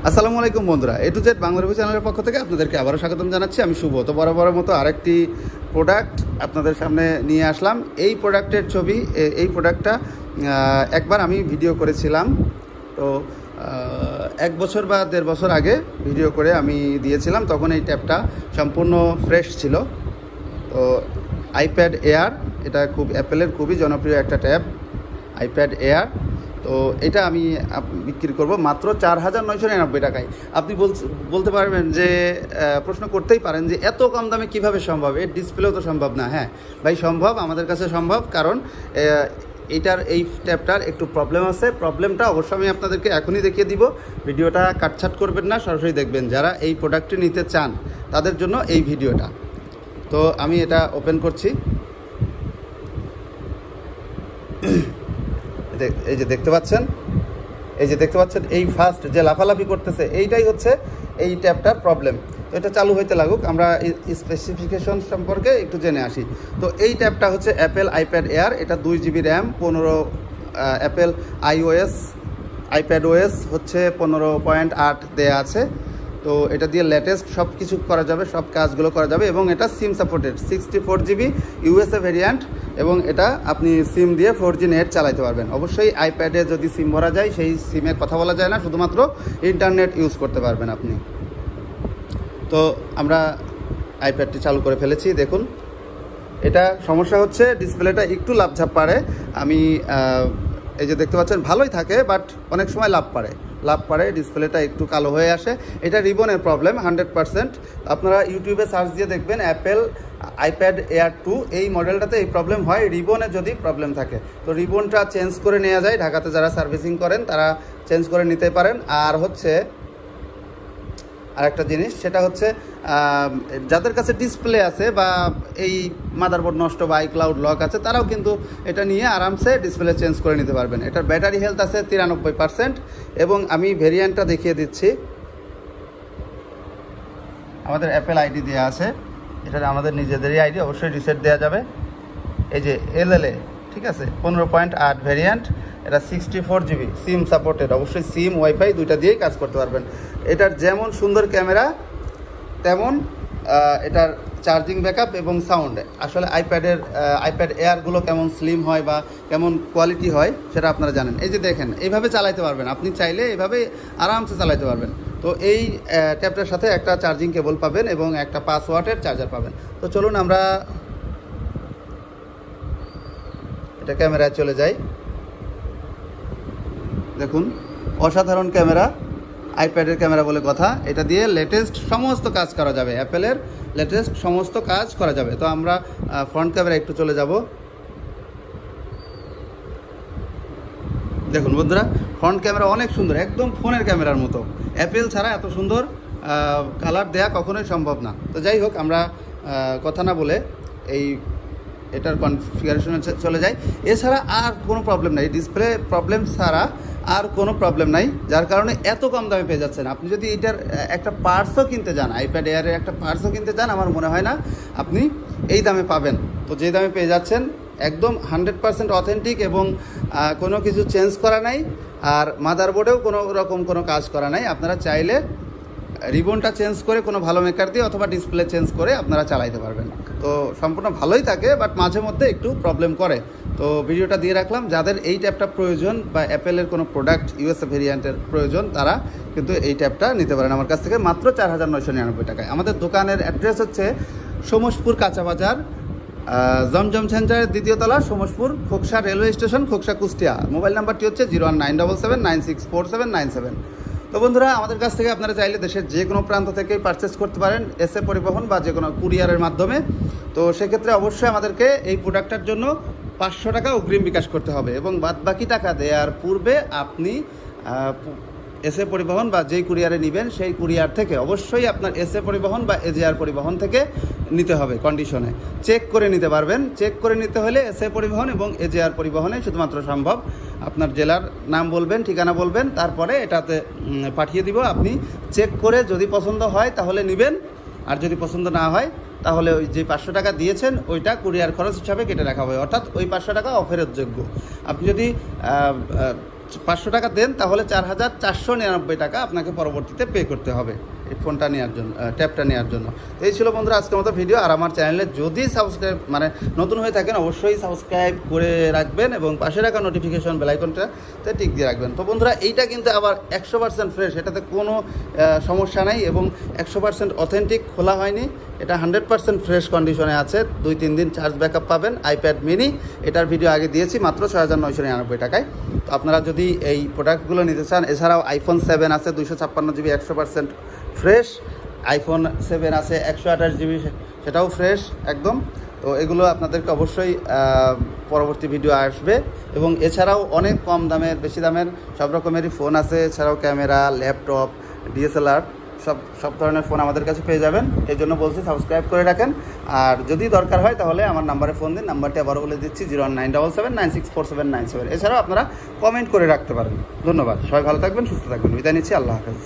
আসসালামু আলাইকুম বন্ধুরা, A to Z Bangla review চ্যানেলের পক্ষ থেকে আপনাদেরকে আবারও স্বাগতম জানাচ্ছি। আমি শুভ। তো বরাবরের মতো আরেকটি প্রোডাক্ট আপনাদের সামনে নিয়ে আসলাম। এই প্রোডাক্টের ছবি, এই প্রোডাক্টটা একবার আমি ভিডিও করেছিলাম। তো 1 বছর বা 1.5 বছর আগে ভিডিও করে আমি দিয়েছিলাম। তখন এই ট্যাবটা সম্পূর্ণ ফ্রেশ ছিল। তো আইপ্যাড এয়ার, এটা খুব অ্যাপেলের খুবই জনপ্রিয় একটা ট্যাব, আইপ্যাড এয়ার। তো এটা আমি বিক্রি করব মাত্র 4,999 টাকায়। আপনি বলতে পারবেন যে, প্রশ্ন করতেই পারেন যে এত কম দামে কিভাবে সম্ভব? এর ডিসপ্লেও তো সম্ভব না। হ্যাঁ ভাই, সম্ভব, আমাদের কাছে সম্ভব। কারণ এই ট্যাবটার একটু প্রবলেম আছে। প্রবলেমটা অবশ্যই আমি আপনাদেরকে এখনই দেখিয়ে দিব। ভিডিওটা কাটছাট করবেন না, সরাসরি দেখবেন। যারা এই প্রোডাক্টটি নিতে চান তাদের জন্য এই ভিডিওটা। তো আমি এটা ওপেন করছি। এই যে দেখতে পাচ্ছেন, এই ফার্স্ট যে লাফালাফি করতেছে, এইটাই হচ্ছে এই ট্যাবটার প্রবলেম। তো এটা চালু হইতে লাগুক, আমরা স্পেসিফিকেশন সম্পর্কে একটু জেনে আসি। তো এই ট্যাবটা হচ্ছে অ্যাপেল আইপ্যাড এয়ার। এটা 2 GB RAM, 15 Apple iPad OS হচ্ছে 15.8 দেয়া আছে। তো এটা দিয়ে লেটেস্ট সব কিছু করা যাবে, সব কাজগুলো করা যাবে। এবং এটা SIM supported, 64 GB USA variant. এবং এটা আপনি সিম দিয়ে 4G নেট চালাতে পারবেন। অবশ্যই আইপ্যাডে যদি সিম ভরা যায়, সেই সিমে কথা বলা যায় না, শুধুমাত্র ইন্টারনেট ইউজ করতে পারবেন আপনি। তো আমরা আইপ্যাডটি চালু করে ফেলেছি। দেখুন, এটা সমস্যা হচ্ছে ডিসপ্লেটা একটু লাফঝাপ পারে। আমি এই যে দেখতে পাচ্ছেন, ভালোই থাকে, বাট অনেক সময় লাভ পারে, ডিসপ্লেটা একটু কালো হয়ে আসে। এটা রিবনের প্রবলেম 100%। আপনারা ইউটিউবে সার্চ দিয়ে দেখবেন অ্যাপেল আইপ্যাড এয়ার 2, এই মডেলটাতে এই প্রবলেম হয়, রিবনে যদি প্রবলেম থাকে। তো রিবনটা চেঞ্জ করে নেওয়া যায়, ঢাকাতে যারা সার্ভিসিং করেন তারা চেঞ্জ করে নিতে পারেন। আর হচ্ছে আরেকটা জিনিস, সেটা হচ্ছে যাদের কাছে ডিসপ্লে আছে বা এই মাদারবোর্ড নষ্ট বা আইক্লাউড লক আছে, তারাও কিন্তু এটা নিয়ে আরামসে ডিসপ্লে চেঞ্জ করে নিতে পারবেন। এটার ব্যাটারি হেলথ আছে 93%। এবং আমি ভেরিয়েন্টটা দেখিয়ে দিচ্ছি। আমাদের অ্যাপেল আইডি দেওয়া আছে, এটা আমাদের নিজেদেরই আইডি, অবশ্যই রিসেট দেওয়া যাবে। এই যে LLA, ঠিক আছে, 15.8 ভেরিয়েন্ট। এটা 64 GB সিম সাপোর্টেড, অবশ্যই সিম ওয়াইফাই দুইটা দিয়েই কাজ করতে পারবেন। এটার যেমন সুন্দর ক্যামেরা, তেমন এটার চার্জিং ব্যাকআপ এবং সাউন্ড। আসলে আইপ্যাড এয়ারগুলো কেমন স্লিম হয় বা কেমন কোয়ালিটি হয় সেটা আপনারা জানেন। এই যে দেখেন, এইভাবে চালাতে পারবেন, আপনি চাইলে এইভাবে আরামসে চালাতে পারবেন। তো এই ট্যাবটার সাথে একটা চার্জিং কেবল পাবেন এবং একটা 5 ওয়াটের চার্জার পাবেন। তো চলুন আমরা এটা ক্যামেরায় চলে যাই। দেখুন, অসাধারণ ক্যামেরা, আইপ্যাডের ক্যামেরা বলে কথা। এটা দিয়ে লেটেস্ট সমস্ত কাজ করা যাবে, অ্যাপেলের লেটেস্ট সমস্ত কাজ করা যাবে। তো আমরা ফ্রন্ট ক্যামেরা একটু চলে যাব। দেখুন বন্ধুরা, ফ্রন্ট ক্যামেরা অনেক সুন্দর, একদম ফোনের ক্যামেরার মতো। অ্যাপেল ছাড়া এত সুন্দর কালার দেয়া কখনোই সম্ভব না। তো যাই হোক, আমরা কথা না বলে এটার কনফিগারেশনে চলে যাই। এছাড়া আর কোনো প্রবলেম নাই, ডিসপ্লে প্রবলেম ছাড়া আর কোনো প্রবলেম নাই, যার কারণে এত কম দামে পেয়ে যাচ্ছেন। আপনি যদি এটার একটা পার্টসও কিনতে যান, আইপ্যাড এয়ারের একটা পার্টসও কিনতে চান, আমার মনে হয় না আপনি এই দামে পাবেন। তো যে দামে পেয়ে যাচ্ছেন, একদম 100% অথেন্টিক এবং কোনো কিছু চেঞ্জ করা নাই। আর মাদারবোর্ডেও কোনো কাজ করা নাই। আপনারা চাইলে রিবনটা চেঞ্জ করে কোনো ভালো মেকার দিয়ে অথবা ডিসপ্লে চেঞ্জ করে আপনারা চালাইতে পারবেন। তো সম্পূর্ণ ভালোই থাকে, বাট মাঝে মধ্যে একটু প্রবলেম করে। তো ভিডিওটা দিয়ে রাখলাম, যাদের এই ট্যাবটা প্রয়োজন বা অ্যাপেলের কোনো প্রোডাক্ট USA ভেরিয়েন্টের প্রয়োজন, তারা কিন্তু এই ট্যাবটা নিতে পারেন আমার কাছ থেকে মাত্র 4,999 টাকায়। আমাদের দোকানের অ্যাড্রেস হচ্ছে সোমশপুর কাঁচা বাজার, জমজম সেন্টারের 2য় তলা, Somoshpur Khoksa railway station, Khoksa Kushtia. Mobile নাম্বারটি হচ্ছে 01977964797। তো বন্ধুরা, আমাদের কাছ থেকে আপনারা চাইলে দেশের যে কোনো প্রান্ত থেকেই পারচেস করতে পারেন, এসএ পরিবহন বা যে কোনো কুরিয়ারের মাধ্যমে। তো সেক্ষেত্রে অবশ্যই আমাদেরকে এই প্রোডাক্টটার জন্য 500 টাকা অগ্রিম বিকাশ করতে হবে এবং বাদবাকি টাকা দেওয়ার পূর্বে আপনি এসএ পরিবহন বা যেই কুরিয়ারে নেবেন সেই কুরিয়ার থেকে অবশ্যই আপনার এসএ পরিবহন বা এজেআর পরিবহন থেকে নিতে হবে। কন্ডিশনে চেক করে নিতে পারবেন। চেক করে নিতে হলে এসএ পরিবহন এবং এজেআর পরিবহনে শুধুমাত্র সম্ভব। আপনার জেলার নাম বলবেন, ঠিকানা বলবেন, তারপরে এটাতে পাঠিয়ে দিব। আপনি চেক করে যদি পছন্দ হয় তাহলে নেবেন, আর যদি পছন্দ না হয় তাহলে ওই যে 500 টাকা দিয়েছেন ওইটা কুরিয়ার খরচ হিসাবে কেটে রাখা হবে, অর্থাৎ ওই 500 টাকা অফেরতযোগ্য। আপনি যদি 500 টাকা দেন তাহলে 4,499 টাকা আপনাকে পরবর্তীতে পে করতে হবে এই ফোনটা নেওয়ার জন্য, ট্যাবটা নেওয়ার জন্য। তো এই ছিল বন্ধুরা আজকের মতো ভিডিও। আর আমার চ্যানেলে যদি সাবস্ক্রাইব মানে নতুন হয়ে থাকেন অবশ্যই সাবস্ক্রাইব করে রাখবেন এবং পাশে রাখা নোটিফিকেশন বেল আইকনটাতে টিক দিয়ে রাখবেন। তো বন্ধুরা এইটা কিন্তু আবার 100% ফ্রেশ, এটাতে কোনো সমস্যা নাই এবং 100% অথেন্টিক, খোলা হয়নি। এটা 100% ফ্রেশ কন্ডিশনে আছে। 2-3 দিন চার্জ ব্যাকআপ পাবেন। আইপ্যাড মিনি, এটার ভিডিও আগে দিয়েছি মাত্র 6,999 টাকায়। তো আপনারা যদি এই প্রোডাক্টগুলো নিতে চান, এছাড়াও iPhone 7 আছে 256 জিবি 100% ফ্রেশ, iPhone 7 আছে 128 জিবি, সেটাও ফ্রেশ একদম। তো এগুলো আপনাদেরকে অবশ্যই পরবর্তী ভিডিও আসবে। এবং এছাড়াও অনেক কম দামের, বেশি দামের সব রকমেরই ফোন আছে। এছাড়াও ক্যামেরা, ল্যাপটপ, DSLR সব ধরনের ফোন আমাদের কাছে পেয়ে যাবেন। এই জন্য বলছি সাবস্ক্রাইব করে রাখেন। আর যদি দরকার হয় তাহলে আমার নাম্বারে ফোন দিন। নাম্বারটি আবারও বলে দিচ্ছি 01977964797। এছাড়াও আপনারা কমেন্ট করে রাখতে পারেন। ধন্যবাদ, সবাই ভালো থাকবেন, সুস্থ থাকবেন। বিদায় নিচ্ছি, আল্লাহ হাফেজ।